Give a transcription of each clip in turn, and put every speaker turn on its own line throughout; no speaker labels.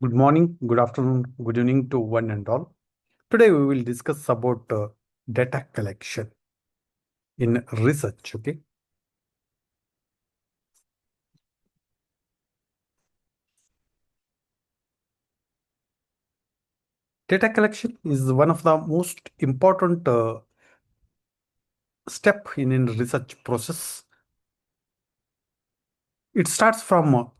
Good morning, good afternoon, good evening to one and all. Today we will discuss about data collection in research. Okay, data collection is one of the most important step in research process. It starts from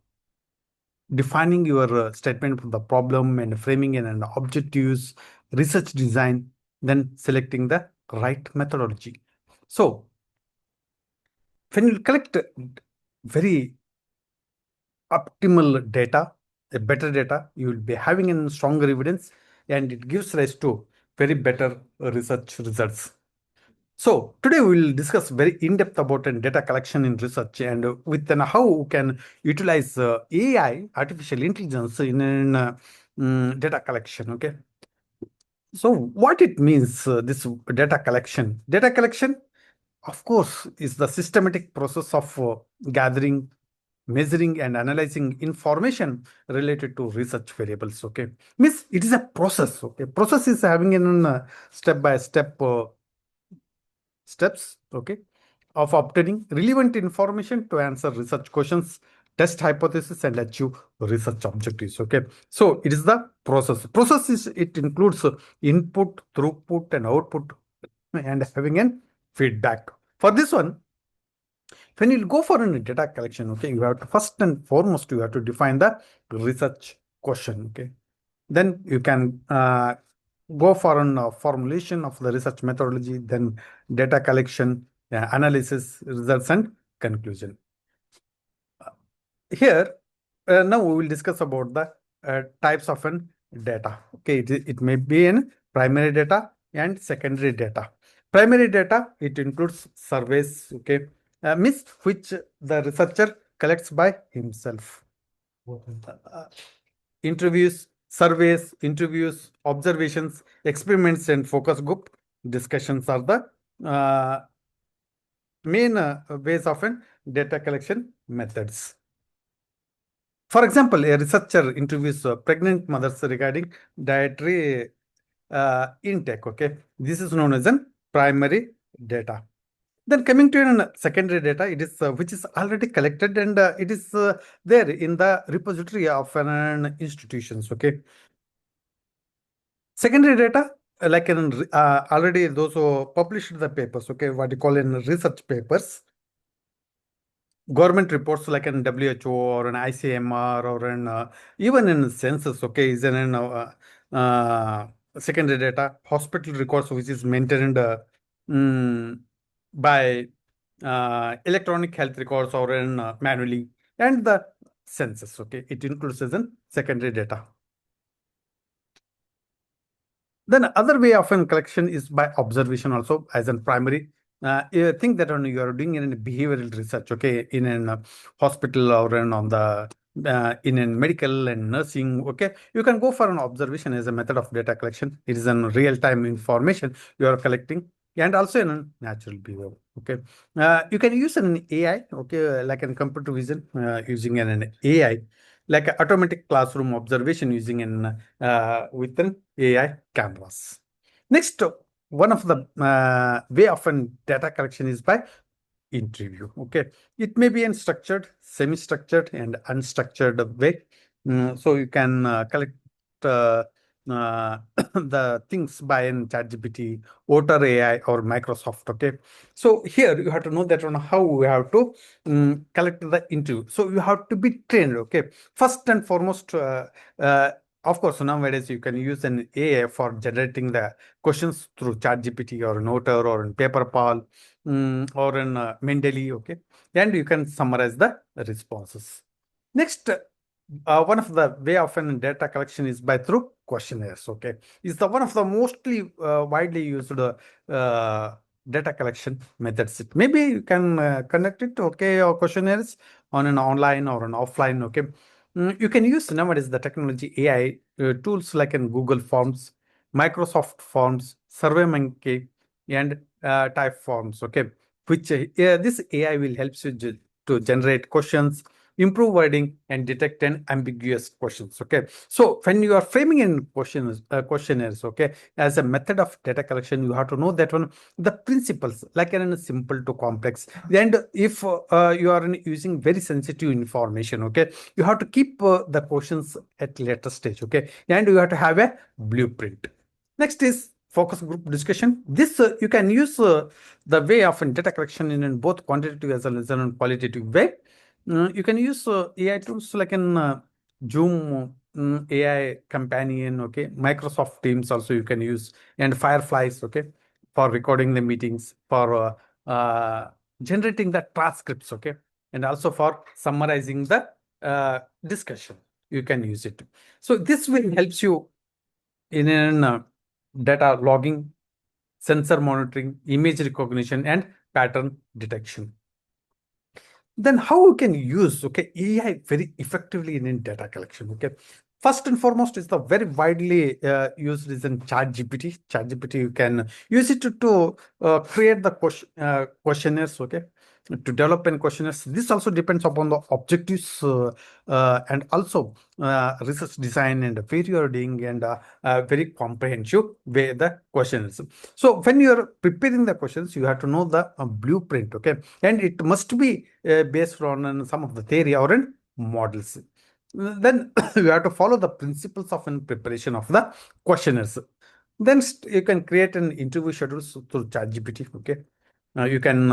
defining your statement for the problem and framing and objectives, research design, then selecting the right methodology. So when you collect very optimal data, a better data, you will be having a stronger evidence, and it gives rise to very better research results. So today we will discuss very in-depth about data collection in research and with how we can utilize AI, artificial intelligence in data collection. Okay. So what it means, this data collection? Data collection, of course, is the systematic process of gathering, measuring and analyzing information related to research variables. Okay, means it is a process. Okay, process is having in step by step steps. Okay, of obtaining relevant information to answer research questions, test hypothesis and achieve research objectives. Okay, so it is the process is, it includes input, throughput and output and having an feedback. For this one, when you go for a data collection, okay, you have to first and foremost you have to define the research question. Okay, then you can go for an formulation of the research methodology, then data collection, analysis, results and conclusion. Here now we will discuss about the types of an data. Okay, it may be in primary data and secondary data. Primary data, it includes surveys. Okay, means which the researcher collects by himself. Interviews, surveys, interviews, observations, experiments and focus group discussions are the main ways of an data collection methods. For example, a researcher interviews pregnant mothers regarding dietary intake. Okay, this is known as an primary data. Then coming to an secondary data, it is which is already collected and it is there in the repository of an institutions. Okay, secondary data like in already those who published the papers. Okay, what you call in research papers, government reports like an WHO or an ICMR or an even in census. Okay, is an secondary data. Hospital records which is maintained mm, by electronic health records or in manually, and the census. Okay, it includes as an secondary data. Then other way of an collection is by observation also as in primary. You think that you are doing in behavioral research, okay, in a hospital or on the in a medical and nursing. Okay, you can go for an observation as a method of data collection. It is an real-time information you are collecting, and also in a natural behavior. Okay, you can use an AI. Okay, like in computer vision using an AI, like automatic classroom observation using an with an AI cameras. Next, one of the way of an data collection is by interview. Okay, it may be in structured, semi-structured, and unstructured way. So you can collect the things by an ChatGPT, Otter AI, or Microsoft. Okay, so here you have to know that on how we have to collect the interview. So you have to be trained. Okay, first and foremost. Of course, nowadays you can use an AI for generating the questions through ChatGPT or an Otter or in PaperPal or in Mendeley. Okay, and you can summarize the responses. Next, one of the way of an data collection is by through questionnaires. Okay, is the one of the mostly widely used data collection methods. Maybe you can connect it. Okay, or questionnaires on an online or an offline. Okay, you can use nowadays the technology AI tools like in Google Forms, Microsoft Forms, SurveyMonkey, and type forms. Okay, which this AI will help you to generate questions, improve wording, and detect an ambiguous questions. Okay, so when you are framing in questionnaires, okay, as a method of data collection, you have to know that one the principles, like in simple to complex. And if you are using very sensitive information, okay, you have to keep the questions at later stage. Okay, and you have to have a blueprint. Next is focus group discussion. This you can use the way of data collection in both quantitative as well as in qualitative way. You can use AI tools like in Zoom, AI companion, okay, Microsoft Teams also you can use, and Fireflies, okay, for recording the meetings, for generating the transcripts, okay, and also for summarizing the discussion. You can use it. So this will helps you in data logging, sensor monitoring, image recognition, and pattern detection. Then how you can use, okay, AI very effectively in data collection? Okay, first and foremost is the very widely used is in ChatGPT. ChatGPT, you can use it to create the questionnaires, okay, to develop in questionnaires. This also depends upon the objectives and also research design and where you are doing, and very comprehensive way the questions. So when you are preparing the questions, you have to know the blueprint, okay, and it must be based on some of the theory or in models. Then you have to follow the principles of in preparation of the questionnaires. Then you can create an interview schedules through ChatGPT. Okay, you can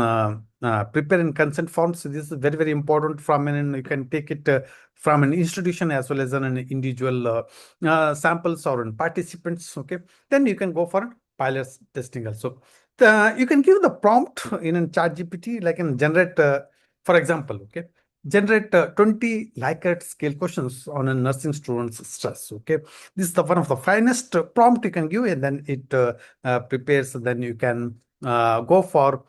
prepare in consent forms. This is very very important. From an, you can take it from an institution as well as an individual samples or in participants. Okay, then you can go for pilot testing also. You can give the prompt in a ChatGPT like in generate, for example, okay, generate 20 Likert scale questions on a nursing student's stress. Okay, this is the one of the finest prompt you can give, and then it prepares. Then you can go for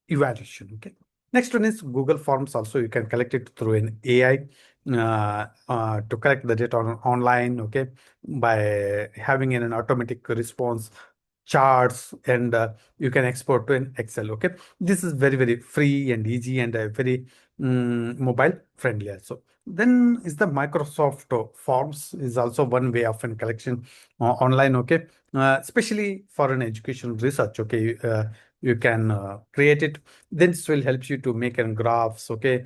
evaluation. Okay. Next one is Google Forms. Also, you can collect it through an AI to collect the data online. Okay, by having an automatic response, charts, and you can export to an Excel. Okay, this is very very free and easy and very mobile friendly also. Then is the Microsoft Forms is also one way of an collection online. Okay, especially for an education research. Okay, you can create it. Then this will help you to make an graphs. Okay,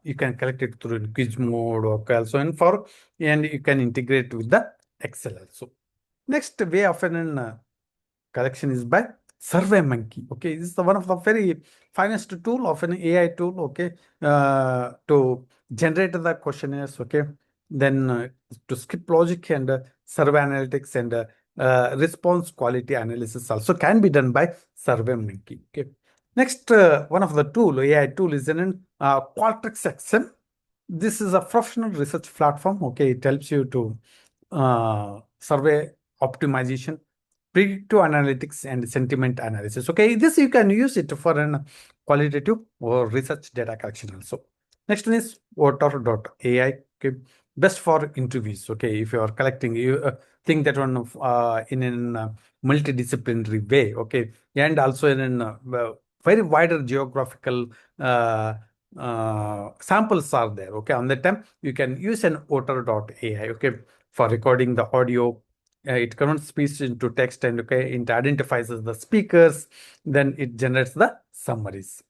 you can collect it through quiz mode or also, and you can integrate with the Excel also. Next way of an collection is by Survey Monkey. Okay, this is the one of the very finest tool of an AI tool. Okay, to generate the questionnaires. Okay, then to skip logic and survey analytics and response quality analysis also can be done by Survey Monkey. Okay, next one of the tool AI tool is in Qualtrics XM. This is a professional research platform. Okay, it helps you to survey optimization, predictive analytics, and sentiment analysis. Okay, this you can use it for an qualitative or research data collection also. Next one is Otter.ai. Okay, best for interviews. Okay, if you are collecting, you think that one of in a multidisciplinary way. Okay, and also in a very wider geographical samples are there. Okay, on that time you can use an Otter.ai. Okay, for recording the audio. It converts speech into text, and okay, it identifies the speakers. Then it generates the summaries.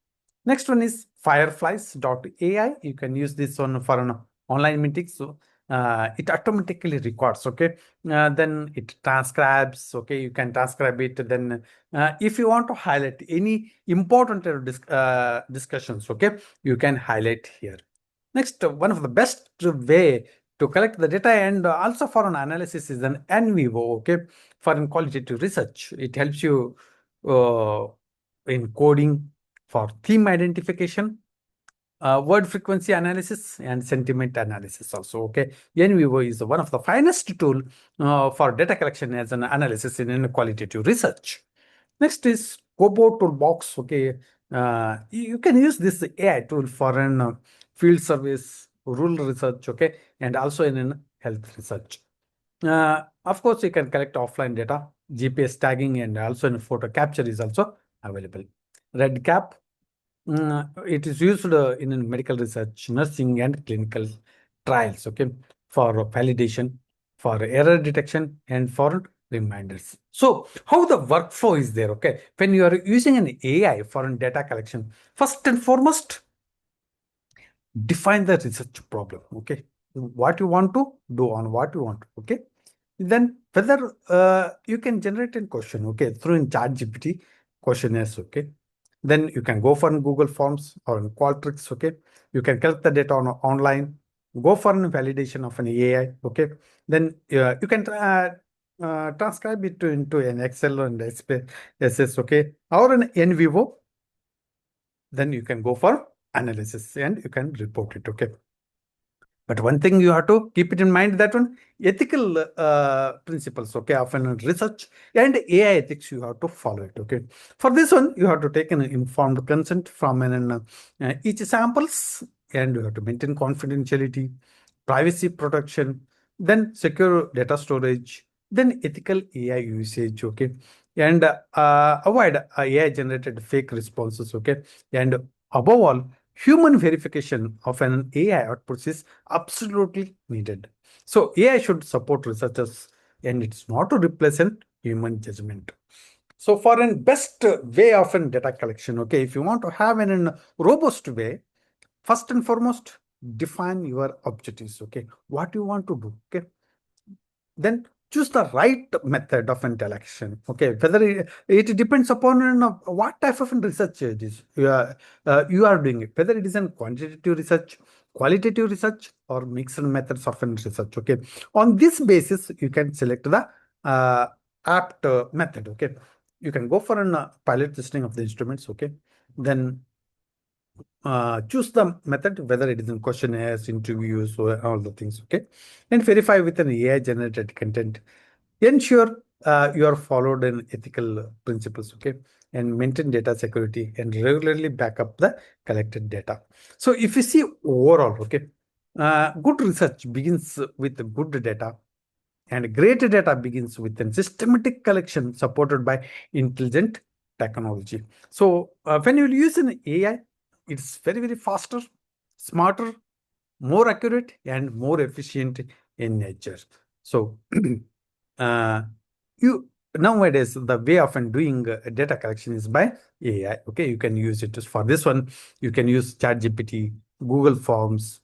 Next one is fireflies.ai. You can use this one for an online meeting. So it automatically records. Okay, then it transcribes. Okay, you can transcribe it. Then if you want to highlight any important discussions, okay, you can highlight here. Next, one of the best way to collect the data and also for an analysis is an NVO. Okay, for in qualitative research, it helps you uh, in coding, for theme identification, word frequency analysis, and sentiment analysis also. Okay, NVO is one of the finest tool for data collection as an analysis in qualitative research. Next is Kobo Toolbox. Okay, you can use this AI tool for an field service, rural research. Okay, and also in an health research. Of course, you can collect offline data, GPS tagging, and also in photo capture is also available. RedCap, It is used in medical research, nursing, and clinical trials, okay, for validation, for error detection, and for reminders. So, how the workflow is there, okay? When you are using an AI for data collection, first and foremost, define the research problem, okay? What you want to do on what you want, okay? Then whether you can generate a question, okay, through in ChatGPT questionnaires, okay. Then you can go for Google Forms or in Qualtrics, okay. You can collect the data online, go for an validation of an AI, okay. Then you can transcribe it into an Excel and SS, okay, or an NVO. Then you can go for analysis and you can report it, okay. But one thing you have to keep it in mind, that one ethical principles, okay, of an research and AI ethics, you have to follow it, okay. For this one, you have to take an informed consent from each samples, and you have to maintain confidentiality, privacy protection, then secure data storage, then ethical AI usage, okay, and avoid AI generated fake responses, okay, and above all, human verification of an AI output is absolutely needed. So AI should support researchers, and it's not to replace an human judgment. So for an best way of an data collection, okay, if you want to have an robust way, first and foremost, define your objectives, okay, what you want to do, okay. Then choose the right method of interaction, okay, whether it depends upon what type of research it is you are doing it, whether it is in quantitative research, qualitative research, or mixed methods of research, okay. On this basis you can select the uh, apt method, okay. You can go for an pilot testing of the instruments, okay. Then choose the method, whether it is in questionnaires, interviews, or all the things, okay, and verify with an AI generated content. Ensure you are followed in ethical principles, okay, and maintain data security and regularly back up the collected data. So if you see overall, okay, good research begins with good data, and great data begins with a systematic collection supported by intelligent technology. So when you use an AI, it's very, very faster, smarter, more accurate, and more efficient in nature. So uh, you nowadays the way of doing data collection is by AI. Okay, you can use it for this one. You can use ChatGPT, Google Forms,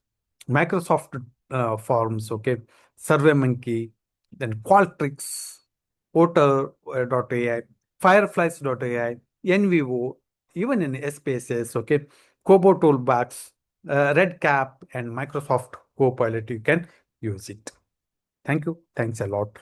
Microsoft Forms. Okay, SurveyMonkey, then Qualtrics, Otter.ai, Fireflies.ai, NVO, even in SPSS. Okay, Kobo Toolbox, RedCap, and Microsoft Copilot. You can use it. Thank you. Thanks a lot.